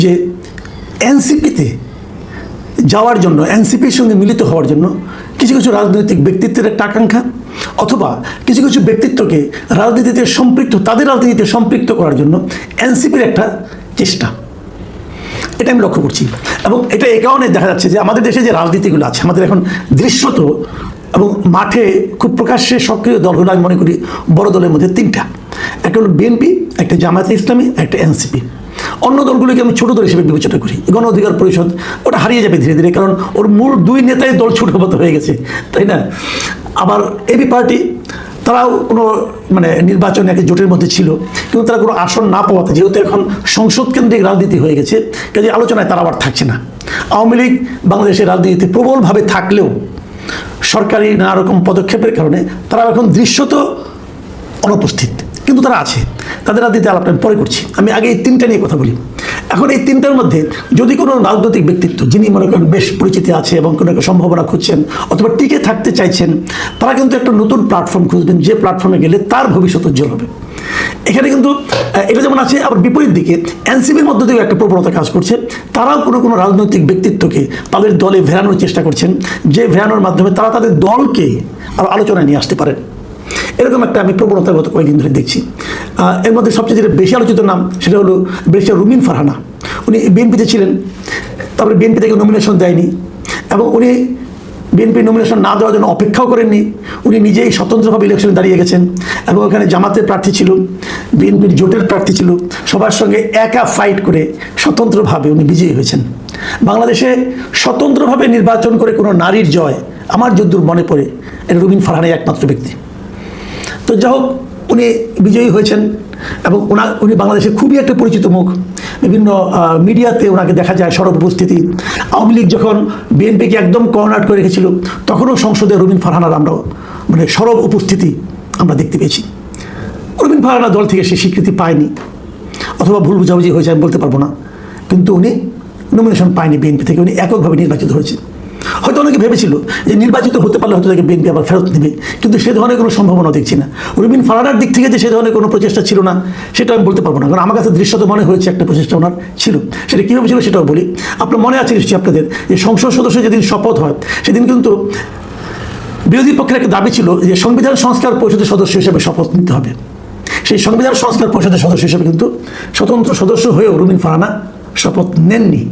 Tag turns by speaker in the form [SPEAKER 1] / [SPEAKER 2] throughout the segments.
[SPEAKER 1] যে এনসিপিতে যাওয়ার জন্য, এনসিপির সঙ্গে মিলিত হওয়ার জন্য কিছু কিছু রাজনৈতিক ব্যক্তিত্বের একটা আকাঙ্ক্ষা, অথবা কিছু কিছু ব্যক্তিত্বকে রাজনীতিতে সম্পৃক্ত, তাদের রাজনীতিতে সম্পৃক্ত করার জন্য এনসিপির একটা চেষ্টা, এটা আমি লক্ষ্য করছি। এবং এটা এই কারণে দেখা যাচ্ছে যে আমাদের দেশে যে রাজনীতিগুলো আছে, আমাদের এখন দৃশ্যত এবং মাঠে খুব প্রকাশ্যে সক্রিয় দল হলো আমি মনে করি বড় দলের মধ্যে তিনটা। একটা হলো বিএনপি, একটা জামায়াতে ইসলামী, একটা এনসিপি। অন্য দলগুলিকে আমি ছোট দল হিসেবে বিবেচনা করি। গণ অধিকার পরিষদ ওটা হারিয়ে যাবে ধীরে ধীরে, কারণ ওর মূল দুই নেতাই দল ছোটমতো হয়ে গেছে, তাই না? আবার এবি পার্টি, তারাও কোনো নির্বাচনে একটা জোটের মধ্যে ছিল, কিন্তু তারা কোনো আসন না পাওয়াতে, যেহেতু এখন সংসদ কেন্দ্রিক রাজনীতি হয়ে গেছে, কাজে আলোচনায় তারা আবার থাকছে না। আওয়ামী লীগ বাংলাদেশের রাজনীতিতে প্রবলভাবে থাকলেও সরকারি নানা রকম পদক্ষেপের কারণে তারা এখন দৃশ্যত অনুপস্থিত, কিন্তু তারা আছে। তাদের রাজনীতি আলাপ আমি পরে করছি, আমি আগে এই তিনটা নিয়ে কথা বলি। এখন এই তিনটার মধ্যে যদি কোনো রাজনৈতিক ব্যক্তিত্ব, যিনি মনে করেন বেশ পরিচিতি আছে এবং কোনো একটা সম্ভাবনা খুঁজছেন অথবা টিকে থাকতে চাইছেন, তারা কিন্তু একটা নতুন প্ল্যাটফর্ম খুঁজবেন, যে প্ল্যাটফর্মে গেলে তার ভবিষ্যৎ উজ্জ্বল হবে। এখানে কিন্তু এটা যেমন আছে, আবার বিপরীত দিকে এনসিপির মধ্য থেকে একটা প্রবণতা কাজ করছে। তারাও কোনো রাজনৈতিক ব্যক্তিত্বকে তাদের দলে ভেড়ানোর চেষ্টা করছেন, যে ভেড়ানোর মাধ্যমে তারা তাদের দলকে আরও আলোচনায় নিয়ে আসতে পারেন। এরকম একটা আমি প্রবণতা গত কয়েকদিন ধরে দেখছি। এর মধ্যে সবচেয়ে যেটা বেশি আলোচিত নাম, সেটা হলো ব্যারিস্টার রুমিন ফারহানা। উনি বিএনপিতে ছিলেন, তারপরে বিএনপি থেকে নমিনেশন দেয়নি, এবং উনি বিএনপি নমিনেশন না দেওয়ার জন্য অপেক্ষাও করেননি। উনি নিজেই স্বতন্ত্রভাবে ইলেকশনে দাঁড়িয়ে গেছেন, এবং ওখানে জামাতের প্রার্থী ছিল, বিএনপির জোটের প্রার্থী ছিল, সবার সঙ্গে একা ফাইট করে স্বতন্ত্রভাবে উনি বিজয়ী হয়েছেন। বাংলাদেশে স্বতন্ত্রভাবে নির্বাচন করে কোনো নারীর জয় আমার যদ্দূর মনে পড়ে, এটা রুমিন ফারহানাই একমাত্র ব্যক্তি। তো যাই হোক, উনি বিজয়ী হয়েছেন, এবং উনি বাংলাদেশের খুবই একটা পরিচিত মুখ। বিভিন্ন মিডিয়াতে ওনাকে দেখা যায় সরব উপস্থিতি। আওয়ামী লীগ যখন বিএনপিকে একদম কর্নার করে রেখেছিল, তখনও সংসদে রুমিন ফারহানার আমরা সরব উপস্থিতি আমরা দেখতে পেয়েছি। রুমিন ফারহানা দল থেকে সে স্বীকৃতি পায়নি, অথবা ভুল বুঝাবুঝি হয়েছে আমি বলতে পারবো না, কিন্তু উনি নমিনেশন পায়নি বিএনপি থেকে, উনি এককভাবে নির্বাচিত হয়েছে। হয়তো অনেকে ভেবেছিল যে নির্বাচিত হতে পারলে হয়তো তাকে বিএনপি আবার ফেরত নেবে, কিন্তু সে ধরনের কোনো সম্ভাবনা দেখছি না। রুমিন ফারহানার দিক থেকে যে সে ধরনের কোনো প্রচেষ্টা ছিল না, সেটা আমি বলতে পারবো না, কারণ আমার কাছে দৃশ্যত মনে হয়েছে একটা প্রচেষ্টা ওনার ছিল। সেটা কীভাবে ছিল সেটাও বলি। আপনার মনে আছে নিশ্চয়ই আপনাদের, যে সংসদ সদস্য যেদিন শপথ হয়, সেদিন কিন্তু বিরোধী পক্ষের একটা দাবি ছিল যে সংবিধান সংস্কার পরিষদের সদস্য হিসেবে শপথ নিতে হবে। সেই সংবিধান সংস্কার পরিষদের সদস্য হিসেবে কিন্তু স্বতন্ত্র সদস্য হয়েও রুমিন ফারহানা শপথ নেননি,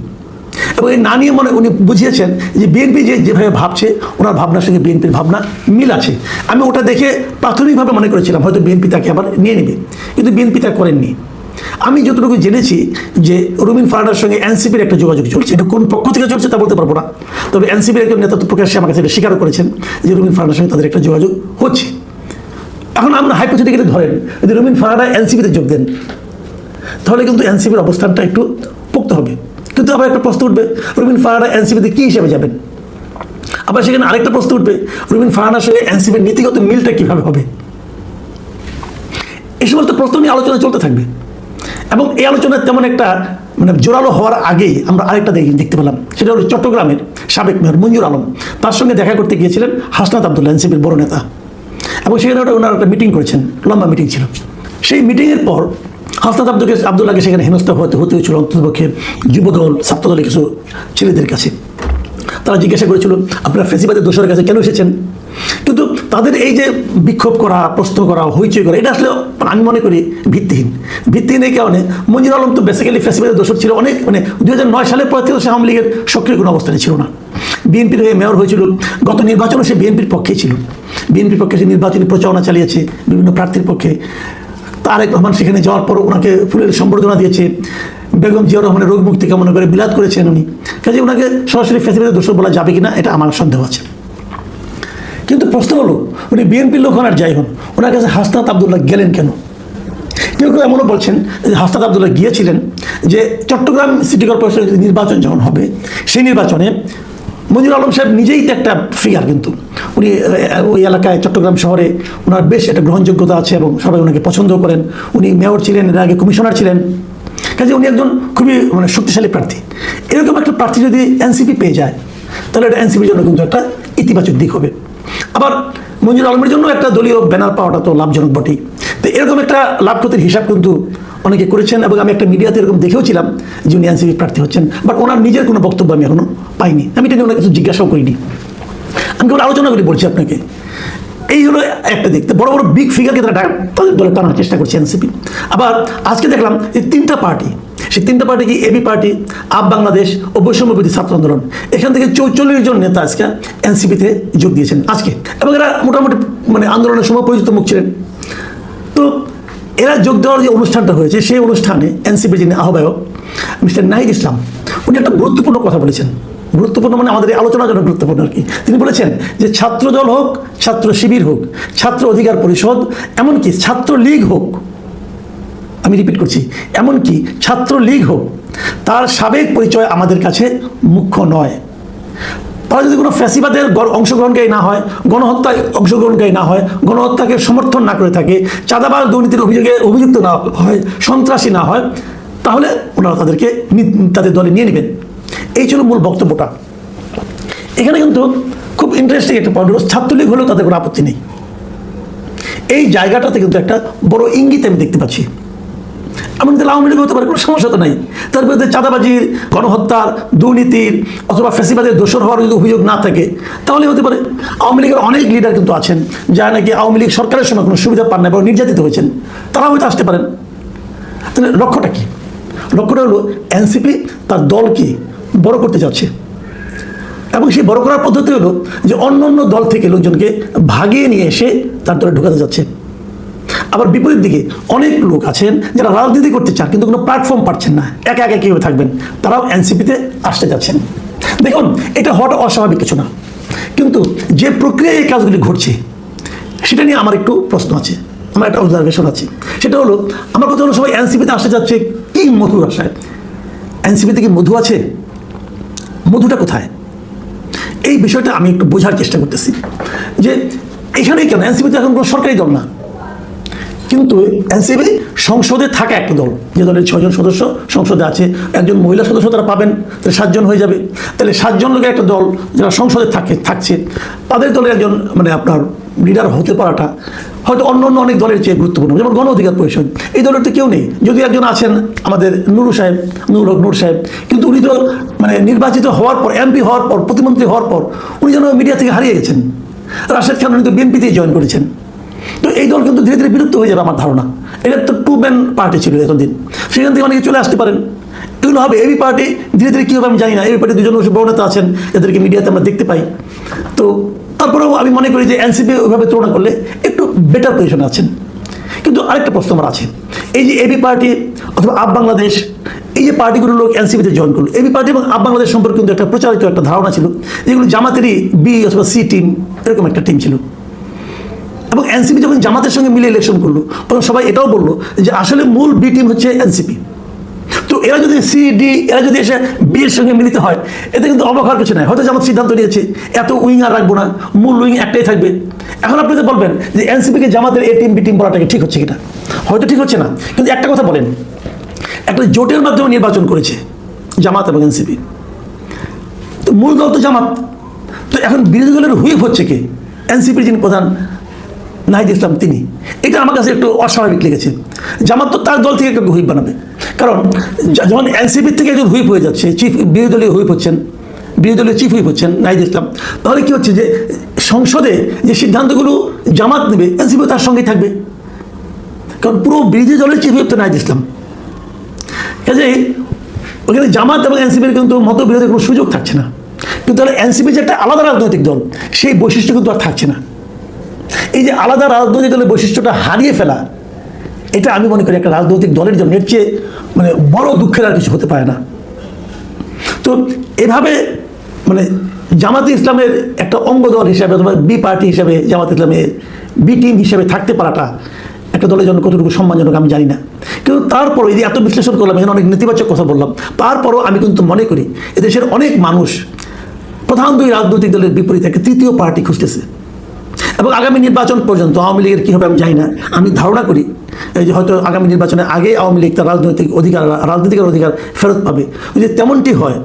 [SPEAKER 1] এবং এই না নিয়ে উনি বুঝিয়েছেন যে বিএনপি যেভাবে ভাবছে, ওনার ভাবনার সঙ্গে বিএনপির ভাবনা মিল আছে। আমি ওটা দেখে প্রাথমিকভাবে মনে করেছিলাম হয়তো বিএনপি তাকে আবার নিয়ে নেবে, কিন্তু বিএনপি তা করেননি। আমি যতটুকু জেনেছি যে রুমিন ফারহানার সঙ্গে এনসিপির একটা যোগাযোগ চলছে, এটা কোন পক্ষ থেকে চলছে তা বলতে পারবো না, তবে এনসিপির একজন নেতা তো প্রকাশ্যে আমার কাছে এটা স্বীকার করেছেন যে রুমিন ফারহানার সঙ্গে তাদের একটা যোগাযোগ হচ্ছে। এখন আমরা হাইপোথেটিক্যালি ধরেন যদি রুমিন ফারহানা এনসিপিতে যোগ দেন, তাহলে কিন্তু এনসিপির অবস্থানটা একটু পোক্ত হবে। কিন্তু আবার একটা প্রশ্ন উঠবে, রুমিন ফারহানা এনসিপিতে কী হিসেবে যাবেন? আবার সেখানে আরেকটা প্রশ্ন উঠবে, রুমিন ফারহানার সঙ্গে এনসিপির নীতিগত মিলটা কীভাবে হবে? এই সমস্ত প্রশ্ন নিয়ে আলোচনা চলতে থাকবে, এবং এই আলোচনা তেমন একটা জোরালো হওয়ার আগেই আমরা আরেকটা দেখতে পেলাম। সেটা হলো চট্টগ্রামের সাবেক মেয়র মঞ্জুর আলম, তার সঙ্গে দেখা করতে গিয়েছিলেন হাসনাত আবদুল্লাহ, এনসিপির বড় নেতা, এবং সেখানে ওনারা একটা মিটিং করেছেন, লম্বা মিটিং ছিল। সেই মিটিংয়ের পর হাসনাত আবদুল্লাহকে সেখানে হেনস্থা হতে হয়েছিল অন্ততপক্ষে যুবদল, ছাত্রদলের কিছু ছেলেদের কাছে। তারা জিজ্ঞাসা করেছিল আপনারা ফেসিবাদের দোষরের কাছে কেন এসেছেন? কিন্তু তাদের এই যে বিক্ষোভ করা, প্রশ্ন করা, হইচই করা, এটা আসলে আমি মনে করি ভিত্তিহীন। এই কারণে মঞ্জুর আলম তো বেসিক্যালি ফেসিবাদের দোষর ছিল অনেক, 2009 সালের পর থেকে সে আওয়ামী লীগের সক্রিয় কোনো অবস্থানে ছিল না। বিএনপির হয়ে মেয়র হয়েছিল, গত নির্বাচনে সে বিএনপির পক্ষেই ছিল, বিএনপির পক্ষে সে নির্বাচনী প্রচারণা চালিয়েছে বিভিন্ন প্রার্থীর পক্ষে। তারেক রহমান সেখানে যাওয়ার পর ওনাকে ফুলের সম্বর্ধনা দিয়েছে, বেগম জিয়া রহমানের রোগ মুক্তি কামনা করে বিলাত করেছেন উনি। কাজে ওনাকে সরাসরি ফেসিবাদের দোষর বলা যাবে কিনা এটা আমার সন্দেহ আছে। কিন্তু প্রশ্ন হলো, উনি বিএনপির লোক হন আর যাই হন, ওনার কাছে হাসনাত আবদুল্লাহ গেলেন কেন? কেউ কেউ এমনও বলছেন যে হাসনাত আবদুল্লাহ গিয়েছিলেন যে চট্টগ্রাম সিটি কর্পোরেশনের নির্বাচন যখন হবে, সেই নির্বাচনে মঞ্জুর আলম সাহেব নিজেই তো একটা ফিগার, কিন্তু উনি ওই এলাকায় চট্টগ্রাম শহরে ওনার বেশ একটা গ্রহণযোগ্যতা আছে এবং সবাই ওনাকে পছন্দ করেন। উনি মেয়র ছিলেন, এর আগে কমিশনার ছিলেন, কাজে উনি একজন খুবই শক্তিশালী প্রার্থী। এরকম একটা প্রার্থী যদি এনসিপি পেয়ে যায়, তাহলে এটা এনসিপির জন্য কিন্তু একটা ইতিবাচক দিক হবে। আবার মঞ্জুর আলমের জন্য একটা দলীয় ব্যানার পাওয়াটা তো লাভজনক বটেই। তো এরকম একটা লাভ ক্ষতির হিসাব কিন্তু অনেকে করেছেন, এবং আমি একটা মিডিয়াতে এরকম দেখেওছিলাম যে উনি এনসিপি প্রার্থী হচ্ছেন, বাট ওনার নিজের কোনো বক্তব্য আমি এখনো পাইনি। আমি এটা নিয়ে ওনার কিছু জিজ্ঞাসাও করিনি, আমি কেবল আলোচনা করি বলছি আপনাকে। এই হলো একটা দিক। বড় বড় বিগ ফিগারকে তারা তাদের দলে টানার চেষ্টা করছে এনসিপি। আবার আজকে দেখলাম এই তিনটা পার্টি, সেই তিনটা পার্টি কি এবি পার্টি, আপ বাংলাদেশ ও বৈষম্য বিরোধী ছাত্র আন্দোলন, এখান থেকে 44 জন নেতা আজকে এনসিপিতে যোগ দিয়েছেন আজকে, এবং এরা মোটামুটি মানে আন্দোলনের সময় পরিচিত মুখ ছিলেন। তো এরা যোগ দেওয়ার যে অনুষ্ঠানটা হয়েছে, সেই অনুষ্ঠানে এনসিপির যিনি আহ্বায়ক মিস্টার নাহিদ ইসলাম, উনি একটা গুরুত্বপূর্ণ কথা বলেছেন। গুরুত্বপূর্ণ মানে আমাদের এই আলোচনার জন্য গুরুত্বপূর্ণ আর কি। তিনি বলেছেন যে ছাত্রদল হোক, ছাত্র শিবির হোক, ছাত্র অধিকার পরিষদ, এমনকি ছাত্র লীগ হোক, আমি রিপিট করছি, এমনকি ছাত্র লীগ হোক, তার সাবেক পরিচয় আমাদের কাছে মুখ্য নয়। তারা যদি কোনো ফ্যাসিবাদের অংশগ্রহণকারী না হয়, গণহত্যায় অংশগ্রহণকারী না হয়, গণহত্যাকে সমর্থন না করে থাকে, চাঁদাবাজ দুর্নীতির অভিযোগে অভিযুক্ত না হয়, সন্ত্রাসী না হয়, তাহলে ওনারা তাদেরকে তাদের দলে নিয়ে নেবেন। এই ছিল মূল বক্তব্যটা। এখানে কিন্তু খুব ইন্টারেস্টিং একটা পয়েন্ট হলো, ছাত্রলীগ হলেও তাদের কোনো আপত্তি নেই। এই জায়গাটাতে কিন্তু একটা বড় ইঙ্গিত আমি দেখতে পাচ্ছি। এমন তাহলে আওয়ামী লীগ হতে পারে, কোনো সমস্যা তো নাই। তার বিরুদ্ধে চাঁদাবাজির, গণহত্যার, দুর্নীতির অথবা ফ্যাসিবাদের দোষর হওয়ার যদি অভিযোগ না থাকে, তাহলে হতে পারে। আওয়ামী লীগের অনেক লিডার কিন্তু আছেন যারা নাকি আওয়ামী লীগ সরকারের সময় কোনো সুবিধা পান না এবং নির্যাতিত হয়েছেন, তারা হয়তো আসতে পারেন। তাহলে লক্ষ্যটা কি? লক্ষ্যটা হলো এনসিপি তার দলকে বড় করতে যাচ্ছে, এবং সেই বড় করার পদ্ধতি হলো যে অন্য অন্য দল থেকে লোকজনকে ভাগিয়ে নিয়ে এসে তার দলে ঢোকাতে যাচ্ছে। আবার বিপরীত দিকে অনেক লোক আছেন যারা রাজনীতি করতে চান কিন্তু কোনো প্ল্যাটফর্ম পাচ্ছেন না, একা একা কীভাবে থাকবেন, তারাও এনসিপিতে আসতে যাচ্ছেন। দেখুন, এটা হওয়াটা অস্বাভাবিক কিছু না, কিন্তু যে প্রক্রিয়ায় এই কাজগুলি ঘটছে সেটা নিয়ে আমার একটু প্রশ্ন আছে, আমার একটা অবজারভেশন আছে। সেটা হলো, আমার কথা হলো সবাই এনসিপিতে আসতে যাচ্ছে কি মধুর আশায়। এনসিপিতে কি মধু আছে? মধুটা কোথায়? এই বিষয়টা আমি একটু বোঝার চেষ্টা করতেছি যে এখানেই কেন এনসিপি তো এখন কোনো সরকারি দল না, কিন্তু এনসিপি সংসদে থাকা একটা দল, যে দলের 6 জন সদস্য সংসদে আছে, একজন মহিলা সদস্য তারা পাবেন, তাহলে 7 জন হয়ে যাবে। তাহলে 7 জন লোকের একটা দল যারা সংসদে থাকছে, তাদের দলের একজন মানে আপনার লিডার হতে পারাটা হয়তো অন্য অন্য অনেক দলের চেয়ে গুরুত্বপূর্ণ। যেমন গণ অধিকার পরিষদ, এই দলের তো কেউ নেই, যদি একজন আছেন আমাদের নুরু সাহেব, নূর সাহেব, কিন্তু উনি তো মানে নির্বাচিত হওয়ার পর, এমপি হওয়ার পর, প্রতিমন্ত্রী হওয়ার পর উনি যেন মিডিয়া থেকে হারিয়ে গেছেন। রাশেদ খান উনি তো বিএনপিতেই জয়েন করেছেন। তো এই দল কিন্তু ধীরে ধীরে বিলুপ্ত হয়ে যাবে আমার ধারণা। এটা তো 2 ম্যান পার্টি ছিল এতদিন, সেখান থেকে অনেকে চলে আসতে পারেন। এগুলো হবে এবি পার্টি, ধীরে ধীরে কী হবে আমি জানি না। এবি পার্টি 2 জন বড় নেতা আছেন, এদেরকে মিডিয়াতে আমরা দেখতে পাই। তো তারপরেও আমি মনে করি যে এনসিপি ওইভাবে তুলনা করলে একটু বেটার পজিশনে আছেন। কিন্তু আরেকটা প্রশ্ন আমার আছে, এই যে এবি পার্টি অথবা আপ বাংলাদেশ, এই যে পার্টিগুলো লোক এনসিপিতে জয়েন করলো, এবি পার্টি এবং আপ বাংলাদেশ সম্পর্কে কিন্তু একটা প্রচারিত একটা ধারণা ছিল যেগুলো জামাতেরই বি অথবা সি টিম, এরকম একটা টিম ছিল। এবং এনসিপি যখন জামাতের সঙ্গে মিলে ইলেকশন করলো, তখন সবাই এটাও বললো যে আসলে মূল বি টিম হচ্ছে এনসিপি। তো এরা যদি সি ডি, এরা যদি এসে বি এর সঙ্গে মিলিত হয়, এতে কিন্তু অবাক হওয়ার কিছু নাই। হয়তো জামাত সিদ্ধান্ত নিয়েছে এত উইং আর রাখবো না, মূল উইং একটাই থাকবে। এখন আপনি যে বলবেন যে এনসিপিকে জামাতের এ টিম বি টিম বলাটাকে ঠিক হচ্ছে কিনা, হয়তো ঠিক হচ্ছে না। কিন্তু একটা কথা বলেন, একটা জোটের মাধ্যমে নির্বাচন করেছে জামাত এবং এনসিপি, তো মূল দল তো জামাত। তো এখন বিরোধী দলের হুইপ হচ্ছে কে? এনসিপির যিনি প্রধান নাহিদ ইসলাম, তিনি। এটা আমার কাছে একটু অস্বাভাবিক লেগেছে। জামাত তো তার দল থেকে একটু হুইপ বানাবে, কারণ যখন এনসিপির থেকে একজন হুইপ হয়ে যাচ্ছে, চিফ বিরোধী দলীয় হুইপ হচ্ছেন, বিরোধী দলীয় চিফ হুইপ হচ্ছেন নাহিদ ইসলাম, তাহলে কী হচ্ছে যে সংসদে যে সিদ্ধান্তগুলো জামাত নেবে, এনসিপি তার সঙ্গেই থাকবে, কারণ পুরো বিরোধী দলের চিফ হুইপ তো নাহিদ ইসলাম। কাজেই ওখানে জামাত এবং এনসিপির কিন্তু মতবিরোধের কোনো সুযোগ থাকছে না। কিন্তু তাহলে এনসিপি যে একটা আলাদা রাজনৈতিক দল, সেই বৈশিষ্ট্য কিন্তু আর থাকছে না। এই যে আলাদা রাজনৈতিক দলের বৈশিষ্ট্যটা হারিয়ে ফেলা, এটা আমি মনে করি একটা রাজনৈতিক দলের জন্য এর চেয়ে মানে বড় দুঃখের আর কিছু হতে পারে না। তো এভাবে মানে জামাতে ইসলামের একটা অঙ্গ দল হিসাবে অথবা বি পার্টি হিসাবে জামাত ইসলামের বি টিম হিসাবে থাকতে পারাটা একটা দলের জন্য কতটুকু সম্মানজনক আমি জানি না। কিন্তু তারপরও এই যে এত বিশ্লেষণ করলাম, এখানে অনেক নেতিবাচক কথা বললাম, তারপরও আমি কিন্তু মনে করি এদেশের অনেক মানুষ প্রধান 2 রাজনৈতিক দলের বিপরীতে একটা তৃতীয় পার্টি খুঁজতেছে। এবং আগামী নির্বাচন পর্যন্ত আওয়ামী লীগের কী হবে আমি জানি না। আমি ধারণা করি এই যে হয়তো আগামী নির্বাচনের আগে আওয়ামী লীগ তার রাজনৈতিক অধিকার ফেরত পাবে। যদি তেমনটি হয়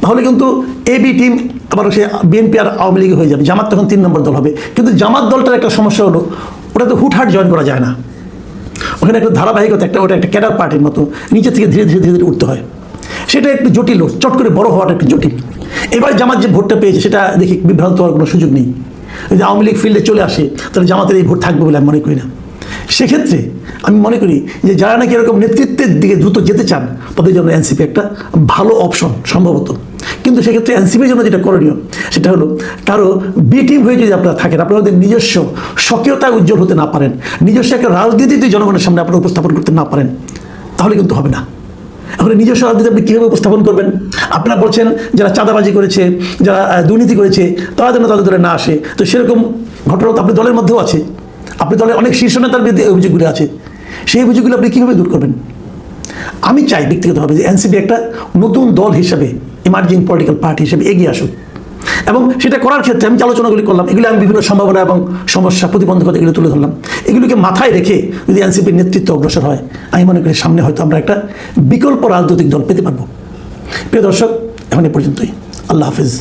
[SPEAKER 1] তাহলে কিন্তু এবি টিম আবার সে বিএনপি আর আওয়ামী লীগ হয়ে যাবে, জামাত তখন 3 নম্বর দল হবে। কিন্তু জামাত দলটার একটা সমস্যা হলো, ওটা তো হুটহাট জয়েন করা যায় না। ওখানে একটা ধারাবাহিকতা, ওটা একটা ক্যাডার পার্টির মতো নিচে থেকে ধীরে ধীরে ধীরে ধীরে উঠতে হয়। সেটা একটু জটিল, চট করে বড় হওয়াটা একটু জটিল। এবার জামাত যে ভোটটা পেয়েছে সেটা দেখি বিভ্রান্ত হওয়ার কোনো সুযোগ নেই। যদি আওয়ামী লীগ ফিল্ডে চলে আসে তাহলে জামাতের এই ভোট থাকবে বলে আমি মনে করি না। সেক্ষেত্রে আমি মনে করি যে যারা নাকি এরকম নেতৃত্বের দিকে দ্রুত যেতে চান তাদের জন্য এনসিপি একটা ভালো অপশন সম্ভবত। কিন্তু সেক্ষেত্রে এনসিপির জন্য যেটা করণীয় সেটা হলো, কারো বি টিম হয়ে যদি আপনারা থাকেন, আপনাদের নিজস্ব স্বকীয়তা উজ্জ্বল হতে না পারেন, নিজস্ব একটা রাজনীতিতে জনগণের সামনে আপনারা উপস্থাপন করতে না পারেন, তাহলে কিন্তু হবে না। এখন নিজস্ব রাজনীতি আপনি কীভাবে উপস্থাপন করবেন? আপনারা বলছেন যারা চাঁদাবাজি করেছে, যারা দুর্নীতি করেছে, তারা যেন তাদের দলে না আসে। তো সেরকম ঘটনা তো আপনার দলের মধ্যেও আছে, আপনি দলের অনেক শীর্ষ নেতার বিরুদ্ধে অভিযোগগুলো আছে। সেই অভিযোগগুলো আপনি কীভাবে দূর করবেন? আমি চাই ব্যক্তিগতভাবে যে এনসিপি একটা নতুন দল হিসেবে, ইমার্জিং পলিটিক্যাল পার্টি হিসেবে এগিয়ে আসুক, এবং সেটা করার ক্ষেত্রে আমি যে আলোচনাগুলি করলাম এগুলো আমি বিভিন্ন সম্ভাবনা এবং সমস্যা, প্রতিবন্ধকতা এগুলো তুলে ধরলাম। এগুলোকে মাথায় রেখে যদি এনসিপির নেতৃত্ব অগ্রসর হয়, আমি মনে করি সামনে হয়তো আমরা একটা বিকল্প রাজনৈতিক দল পেতে পারবো। প্রিয় দর্শক, এখন এ পর্যন্তই। আল্লাহ হাফিজ।